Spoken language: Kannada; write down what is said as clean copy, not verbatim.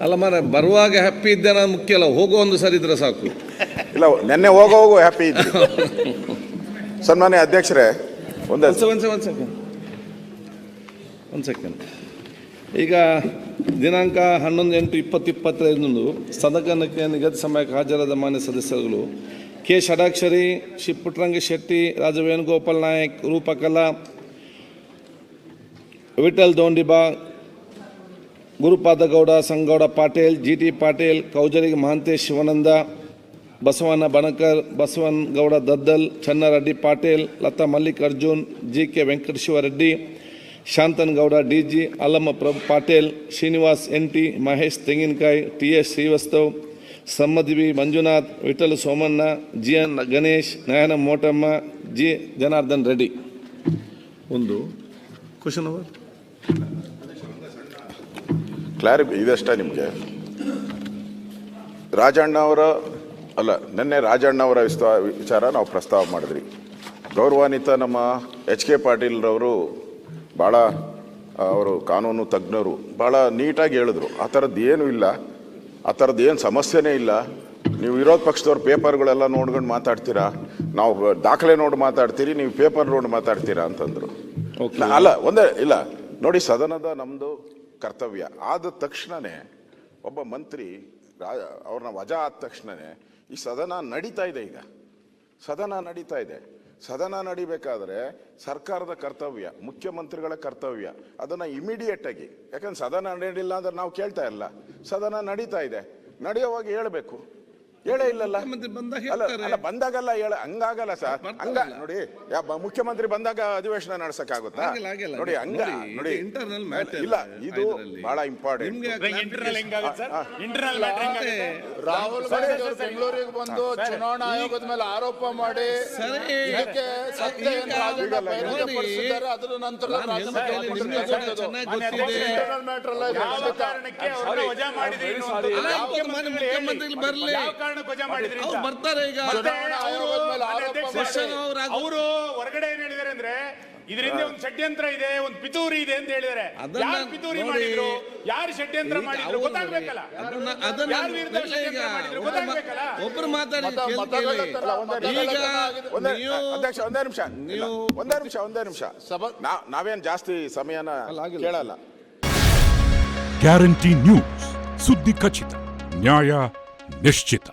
ಅಲ್ಲ ಮರ ಬರುವಾಗ ಹ್ಯಾಪಿ ಇದ್ದೇನೆ ಮುಖ್ಯ ಅಲ್ಲ, ಹೋಗೋ ಒಂದು ಸರಿ ಇದ್ರೆ ಸಾಕು. ಇಲ್ಲ, ನೆನ್ನೆ ಹೋಗೋ ಹ್ಯಾಪಿ ಇದ್ದು. ಸನ್ಮಾನ್ಯ ಅಧ್ಯಕ್ಷರೇ, ಒಂದು ಸೆಕೆಂಡ್. ಈಗ ದಿನಾಂಕ 11/8/2025 ಸದನಕ್ಕೆ ನಿಗದಿತ ಸಮಯಕ್ಕೆ ಹಾಜರಾದ ಮಾನ್ಯ ಸದಸ್ಯರುಗಳು K. Shadakshari, Shri Puttaranga Shetty, Raja Venugopal Nayak, Roopakala, Vithal Dondiba, Gurupadagouda, Sangouda Patil, GT Patil, Kaujari Mahantesh Shivananda, Basavanna Banakar, Basavanagouda Daddal, Channareddy Patil, Latha Mallikarjun, GK Venkateshwarareddy, Shanthanagouda DG, Allamma ಪ್ರಭು ಪಾಟೀಲ್, ಶ್ರೀನಿವಾಸ್ NT, ಮಹೇಶ್ ತೆಂಗಿನಕಾಯಿ, TS ಶ್ರೀವಸ್ತವ್, ಸಮ್ಮದಿವಿ ಮಂಜುನಾಥ್, ವಿಠಲ್ ಸೋಮಣ್ಣ, GN ಗಣೇಶ್, ನಯನ ಮೋಟಮ್ಮ, G ಜನಾರ್ದನ್ ರೆಡ್ಡಿ. ಒಂದು ಕ್ವಶನ್ ಅವರ್ ಇದಷ್ಟೇ ನಿಮಗೆ. ರಾಜಣ್ಣ ಅವರ ಅಲ್ಲ, ನಿನ್ನೆ ರಾಜಣ್ಣ ಅವರ ವಿಚಾರ ನಾವು ಪ್ರಸ್ತಾವ ಮಾಡಿದ್ರಿ. ಗೌರವಾನ್ವಿತ ನಮ್ಮ HK ಪಾಟೀಲ್ರವರು ಭಾಳ, ಅವರು ಕಾನೂನು ತಜ್ಞರು, ಭಾಳ ನೀಟಾಗಿ ಹೇಳಿದ್ರು. ಆ ಥರದ್ದು ಏನೂ ಇಲ್ಲ, ಆ ಥರದ್ದು ಏನು ಸಮಸ್ಯೆನೇ ಇಲ್ಲ. ನೀವು ವಿರೋಧ ಪಕ್ಷದವ್ರು ಪೇಪರ್ಗಳೆಲ್ಲ ನೋಡ್ಕೊಂಡು ಮಾತಾಡ್ತೀರಾ, ನಾವು ದಾಖಲೆ ನೋಡಿ ಮಾತಾಡ್ತೀರಿ, ನೀವು ಪೇಪರ್ ನೋಡಿ ಮಾತಾಡ್ತೀರಾ ಅಂತಂದರು. ಅಲ್ಲ, ಒಂದೇ ಇಲ್ಲ ನೋಡಿ, ಸದನದ ನಮ್ಮದು ಕರ್ತವ್ಯ ಆದ ತಕ್ಷಣವೇ ಒಬ್ಬ ಮಂತ್ರಿ ಅವ್ರನ್ನ ವಜಾ ಆದ ತಕ್ಷಣವೇ ಈ ಸದನ ನಡೀತಾ ಇದೆ. ಈಗ ಸದನ ನಡೀತಾ ಇದೆ. ಸದನ ನಡಿಬೇಕಾದ್ರೆ ಸರ್ಕಾರದ ಕರ್ತವ್ಯ, ಮುಖ್ಯಮಂತ್ರಿಗಳ ಕರ್ತವ್ಯ, ಅದನ್ನು ಇಮಿಡಿಯೇಟ್ ಆಗಿ, ಯಾಕಂದ್ರೆ ಸದನ ನಡೀಲಿಲ್ಲ ಅಂದ್ರೆ ನಾವು ಕೇಳ್ತಾ ಇಲ್ಲ. ಸದನ ನಡೀತಾ ಇದೆ, ನಡೆಯುವಾಗ ಹೇಳಬೇಕು. ಹೇಳೇ ಇಲ್ಲಲ್ಲ, ಅಲ್ಲ ಬಂದಾಗಲ್ಲ ಹೇಳ, ಹಂಗಾಗಲ್ಲ ಸರ್. ಹಂಗ ನೋಡಿ, ಮುಖ್ಯಮಂತ್ರಿ ಬಂದಾಗ ಅಧಿವೇಶನ ನಡೆಸಕ್ಕಾಗುತ್ತಾ? ನೋಡಿ ಹಂಗ ನೋಡಿ, ಇಲ್ಲ ಇದು ಬಹಳ ಇಂಪಾರ್ಟೆಂಟ್. ರಾಹುಲ್ ಗಾಂಧಿ ಅವರು ಬೆಂಗಳೂರಿಗೆ ಬಂದು ಚುನಾವಣಾ ಆಯೋಗದ ಮೇಲೆ ಆರೋಪ ಮಾಡಿ ಅದರ ನಂತರ ಬರ್ತಾರೆ. ಈಗ ಅವರು ಹೊರಗಡೆ ಏನ್ ಹೇಳಿದಾರೆ ಅಂದ್ರೆ ಇದರಿಂದ ಒಂದು ಷಡ್ಯಂತ್ರ ಇದೆ, ಒಂದು ಪಿತೂರಿ ಇದೆ ಅಂತ ಹೇಳಿದಾರೆ. ಯಾರು ಪಿತೂರಿ ಮಾಡಿದ್ರು, ಯಾರು ಷಡ್ಯಂತ್ರ ಮಾಡಿದ್ರು ಗೊತ್ತಾಗ್ಬೇಕಲ್ಲ. ಒಬ್ಬರು ಮಾತಾಡಿ. ಒಂದೇ ನಿಮಿಷ ನಾವೇನ್ ಜಾಸ್ತಿ ಸಮಯನ ಕೇಳಲ್ಲ. ಗ್ಯಾರಂಟಿ ನ್ಯೂಸ್, ಸುದ್ದಿ ಖಚಿತ, ನ್ಯಾಯ ನಿಶ್ಚಿತ.